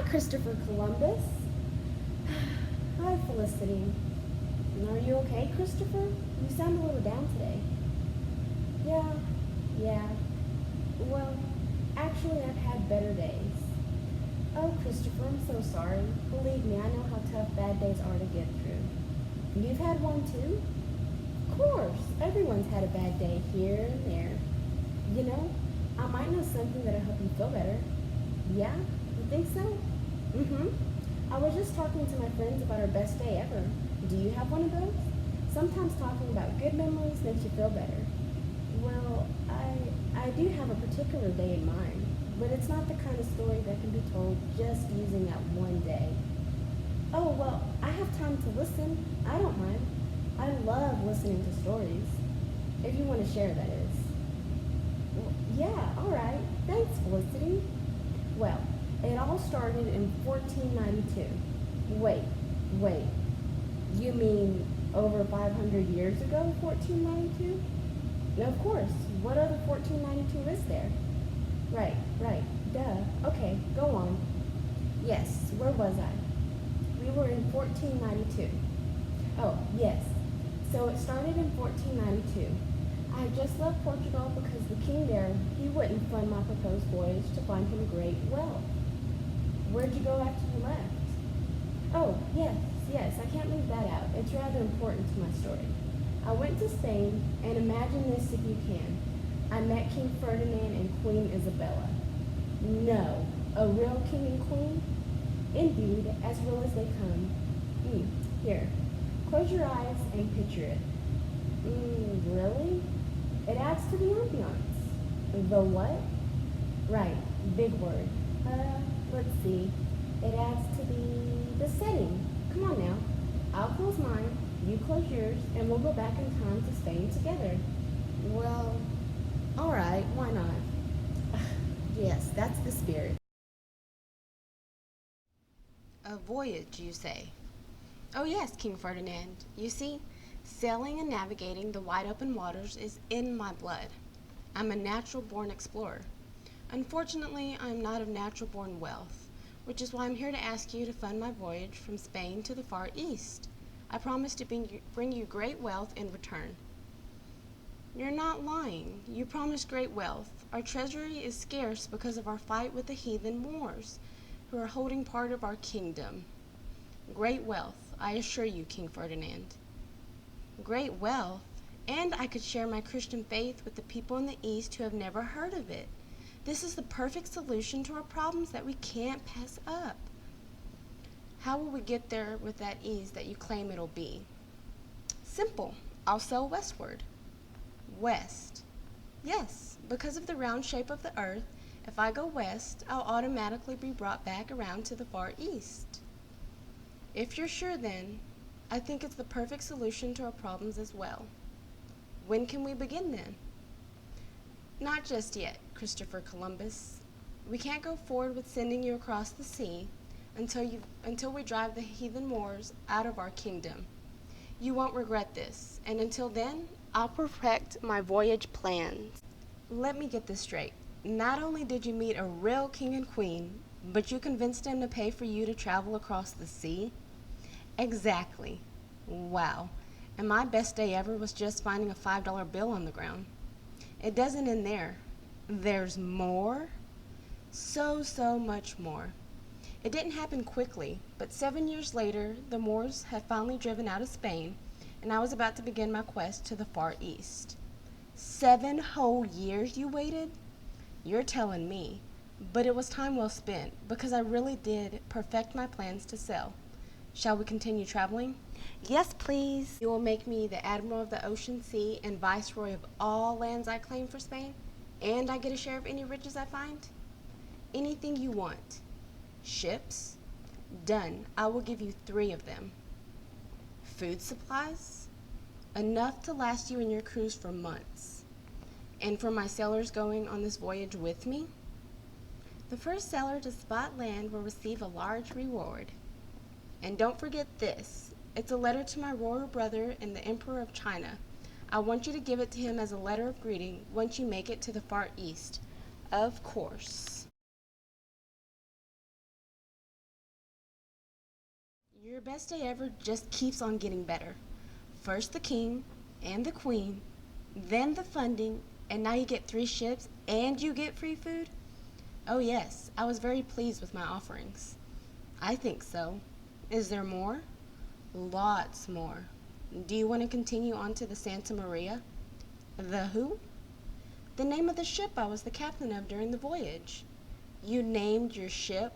Christopher Columbus. Hi, Felicity. Are you okay, Christopher? You sound a little down today. Yeah, yeah. Well, actually, I've had better days. Oh, Christopher, I'm so sorry. Believe me, I know how tough bad days are to get through. You've had one too? Of course. Everyone's had a bad day here and there. You know, I might know something that'll help you feel better. Yeah? You think so? Mm-hmm. I was just talking to my friends about our best day ever. Do you have one of those? Sometimes talking about good memories makes you feel better. Well, I do have a particular day in mind, but it's not the kind of story that can be told just using that one day. Oh, well, I have time to listen. I don't mind. I love listening to stories. If you want to share, that is. Well, yeah, all right. Thanks, Felicity. Well, it all started in 1492. Wait, wait. You mean over 500 years ago, 1492? No, of course. What other 1492 is there? Right, right. Duh. Okay, go on. Yes, where was I? We were in 1492. Oh, yes. So it started in 1492. I had just left Portugal because the king there, he wouldn't fund my proposed voyage to find him great wealth. Where'd you go after you left? Oh, yes, yes, I can't leave that out. It's rather important to my story. I went to Spain, and imagine this if you can. I met King Ferdinand and Queen Isabella. No, a real king and queen? Indeed, as real as they come. Here, close your eyes and picture it. Really? It adds to the ambiance. The what? Right, big word. Let's see. It adds to the setting. Come on now. I'll close mine, you close yours, and we'll go back in time to Spain together. Well, all right, why not? Yes, that's the spirit. A voyage, you say? Oh, yes, King Ferdinand. You see, sailing and navigating the wide open waters is in my blood. I'm a natural born explorer. Unfortunately, I'm not of natural born wealth, which is why I'm here to ask you to fund my voyage from Spain to the Far East. I promise to bring you great wealth in return. You're not lying. You promised great wealth. Our treasury is scarce because of our fight with the heathen Moors, who are holding part of our kingdom. Great wealth, I assure you, King Ferdinand. Great wealth, and I could share my Christian faith with the people in the East who have never heard of it. This is the perfect solution to our problems that we can't pass up. How will we get there with that ease that you claim it'll be? Simple. I'll sail westward. West. Yes, because of the round shape of the earth, if I go west, I'll automatically be brought back around to the Far East. If you're sure then, I think it's the perfect solution to our problems as well. When can we begin then? Not just yet, Christopher Columbus. We can't go forward with sending you across the sea until we drive the heathen Moors out of our kingdom. You won't regret this, and until then, I'll perfect my voyage plans. Let me get this straight. Not only did you meet a real king and queen, but you convinced them to pay for you to travel across the sea? Exactly. Wow. And my best day ever was just finding a $5 bill on the ground. It doesn't end there. There's more. So much more. It didn't happen quickly, but 7 years later, the Moors had finally driven out of Spain, and I was about to begin my quest to the Far East. 7 whole years you waited? You're telling me. But it was time well spent, because I really did perfect my plans to sail. Shall we continue traveling? Yes, please. You will make me the Admiral of the Ocean, Sea, and Viceroy of all lands I claim for Spain? And I get a share of any riches I find? Anything you want. Ships? Done. I will give you 3 of them. Food supplies? Enough to last you and your cruise for months. And for my sailors going on this voyage with me? The first sailor to spot land will receive a large reward. And don't forget this. It's a letter to my royal brother and the Emperor of China. I want you to give it to him as a letter of greeting once you make it to the Far East. Of course. Your best day ever just keeps on getting better. First the king and the queen, then the funding, and now you get 3 ships and you get free food? Oh, yes, I was very pleased with my offerings. I think so. Is there more? Lots more. Do you want to continue on to the Santa Maria? The who? The name of the ship I was the captain of during the voyage. You named your ship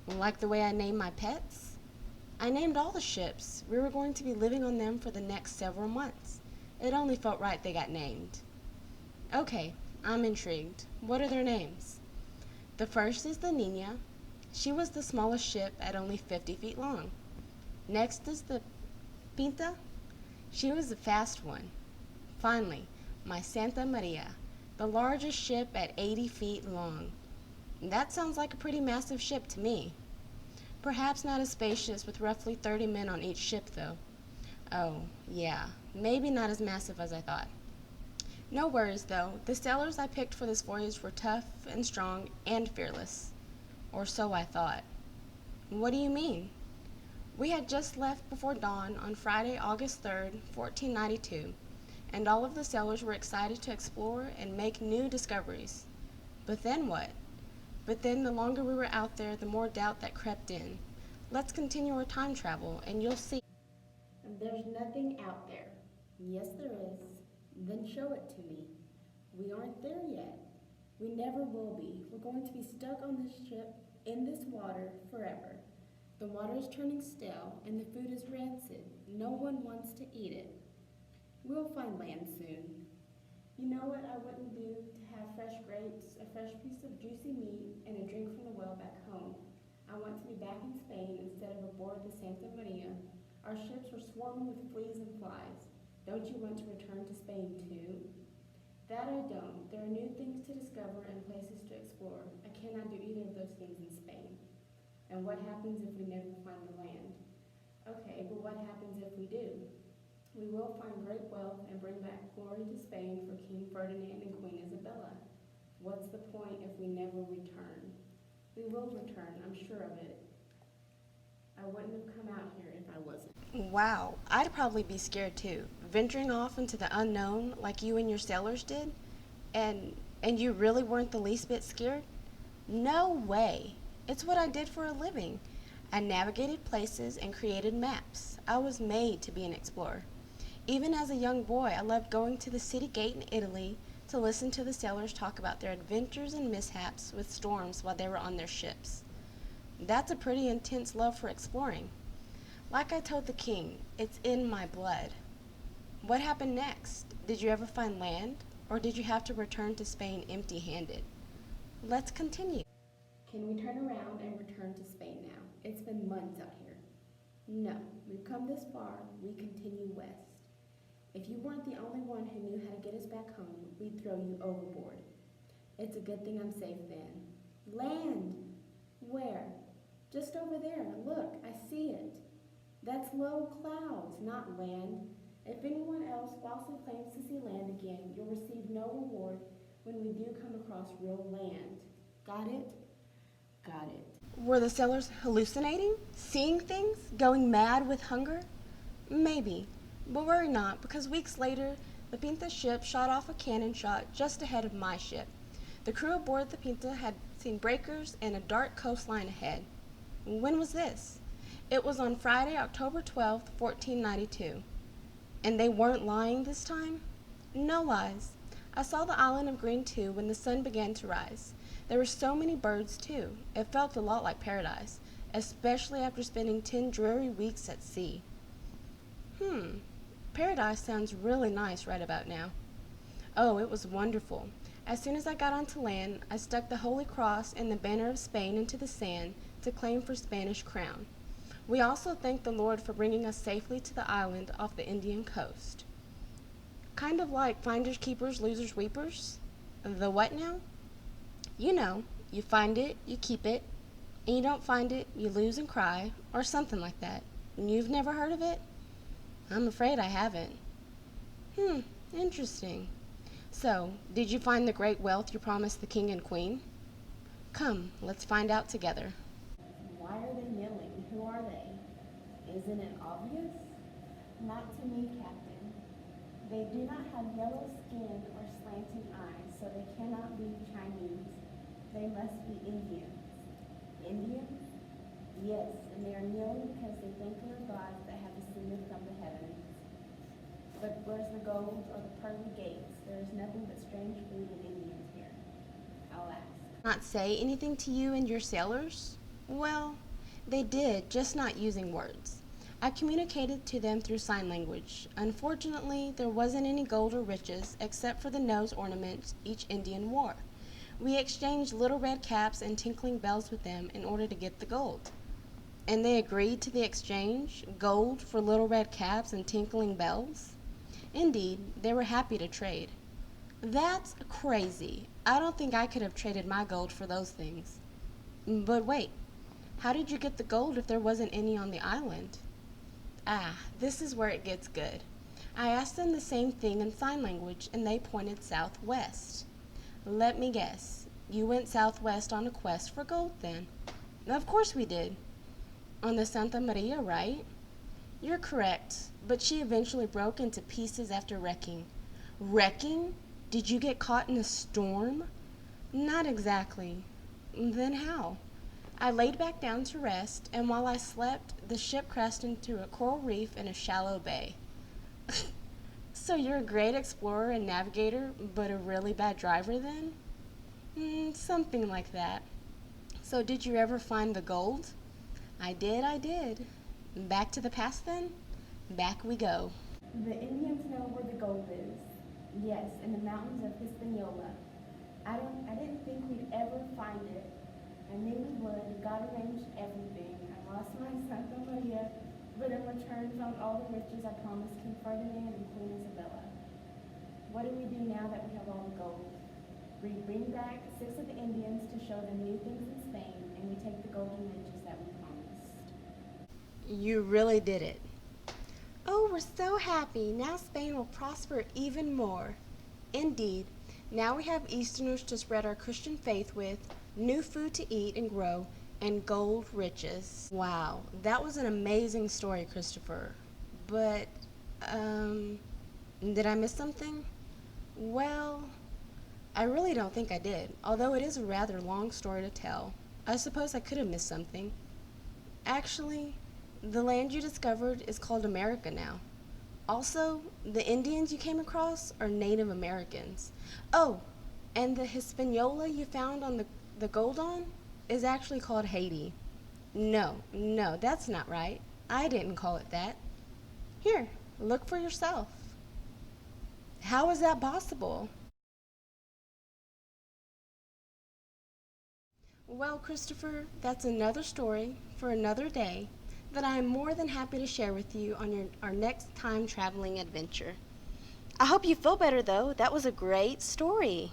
like the way I name my pets? I named all the ships. We were going to be living on them for the next several months. It only felt right they got named. Okay, I'm intrigued. What are their names? The first is the Nina. She was the smallest ship at only 50 feet long. Next is the Pinta. She was the fast one. Finally, my Santa Maria, the largest ship at 80 feet long. That sounds like a pretty massive ship to me. Perhaps not as spacious with roughly 30 men on each ship, though. Oh, yeah, maybe not as massive as I thought. No worries, though. The sailors I picked for this voyage were tough and strong and fearless. Or so I thought. What do you mean? We had just left before dawn on Friday, August 3rd, 1492, and all of the sailors were excited to explore and make new discoveries. But then what? But then the longer we were out there, the more doubt that crept in. Let's continue our time travel, and you'll see. There's nothing out there. Yes, there is. Then show it to me. We aren't there yet. We never will be. We're going to be stuck on this ship in this water forever. The water is turning stale and the food is rancid. No one wants to eat it. We'll find land soon. You know what I wouldn't do to have fresh grapes, a fresh piece of juicy meat, and a drink from the well back home? I want to be back in Spain instead of aboard the Santa Maria. Our ships were swarming with fleas and flies. Don't you want to return to Spain too? That I don't. There are new things to discover and places to explore. I cannot do either of those things in Spain. And what happens if we never find the land? Okay, but what happens if we do? We will find great wealth and bring back glory to Spain for King Ferdinand and Queen Isabella. What's the point if we never return? We will return, I'm sure of it. I wouldn't have come out here if I wasn't. Wow, I'd probably be scared too, venturing off into the unknown like you and your sailors did. And you really weren't the least bit scared? No way. It's what I did for a living. I navigated places and created maps. I was made to be an explorer. Even as a young boy, I loved going to the city gate in Italy to listen to the sailors talk about their adventures and mishaps with storms while they were on their ships. That's a pretty intense love for exploring. Like I told the king, it's in my blood. What happened next? Did you ever find land, or did you have to return to Spain empty-handed? Let's continue. Can we turn around and return to Spain now? It's been months out here. No, we've come this far, we continue west. If you weren't the only one who knew how to get us back home, we'd throw you overboard. It's a good thing I'm safe then. Land! Where? Just over there. Look, I see it. That's low clouds, not land. If anyone else falsely claims to see land again, you'll receive no reward when we do come across real land. Got it? Got it. Were the sailors hallucinating? Seeing things? Going mad with hunger? Maybe. But worry not, because weeks later, the Pinta ship shot off a cannon shot just ahead of my ship. The crew aboard the Pinta had seen breakers and a dark coastline ahead. When was this? It was on Friday, October 12th, 1492. And they weren't lying this time? No lies. I saw the island of Green too when the sun began to rise. There were so many birds too. It felt a lot like paradise, especially after spending 10 dreary weeks at sea. Paradise sounds really nice right about now. Oh, it was wonderful. As soon as I got onto land, I stuck the Holy Cross and the banner of Spain into the sand to claim for Spanish crown. We also thanked the Lord for bringing us safely to the island off the Indian coast. Kind of like finders keepers, losers weepers. The what now? You know, you find it, you keep it, and you don't find it, you lose and cry, or something like that. You've never heard of it? I'm afraid I haven't. Interesting. So, did you find the great wealth you promised the king and queen? Come, let's find out together. Why are they yelling? Who are they? Isn't it obvious? Not to me, Captain. They do not have yellow skin or slanting eyes, so they cannot be Chinese. They must be Indians. Indians? Yes, and they are kneeling because they thank their gods that have descended from the heavens. But where's the gold or the pearly gates? There is nothing but strange food and Indians here. I'll ask. Not say anything to you and your sailors? Well, they did, just not using words. I communicated to them through sign language. Unfortunately, there wasn't any gold or riches except for the nose ornaments each Indian wore. We exchanged little red caps and tinkling bells with them in order to get the gold. And they agreed to the exchange, gold for little red caps and tinkling bells? Indeed, they were happy to trade. That's crazy. I don't think I could have traded my gold for those things. But wait, how did you get the gold if there wasn't any on the island? Ah, this is where it gets good. I asked them the same thing in sign language, and they pointed southwest. Let me guess, you went southwest on a quest for gold then? Of course we did. On the Santa Maria, right? You're correct, but she eventually broke into pieces after wrecking. Wrecking? Did you get caught in a storm? Not exactly. Then how? I laid back down to rest, and while I slept, the ship crashed into a coral reef in a shallow bay. So you're a great explorer and navigator, but a really bad driver then? Something like that. So did you ever find the gold? I did. Back to the past then? Back we go. The Indians know where the gold is. Yes, in the mountains of Hispaniola. I didn't think we'd ever find it. I knew we would. God arranged everything. I lost my Santa Maria, but in return found all the riches I promised King Ferdinand and Queen Isabella. What do we do now that we have all the gold? We bring back 6 of the Indians to show them new things in Spain, and we take the golden riches that we promised. You really did it. Oh, we're so happy. Now Spain will prosper even more. Indeed, now we have Easterners to spread our Christian faith with, new food to eat and grow, and gold riches. Wow, that was an amazing story, Christopher. But, did I miss something? Well, I really don't think I did, although it is a rather long story to tell. I suppose I could have missed something. Actually, the land you discovered is called America now. Also, the Indians you came across are Native Americans. Oh, and the Hispaniola you found on the gold on is actually called Haiti. No, that's not right. I didn't call it that. Here, look for yourself. How is that possible? Well, Christopher, that's another story for another day that I am more than happy to share with you on our next time traveling adventure. I hope you feel better, though. That was a great story.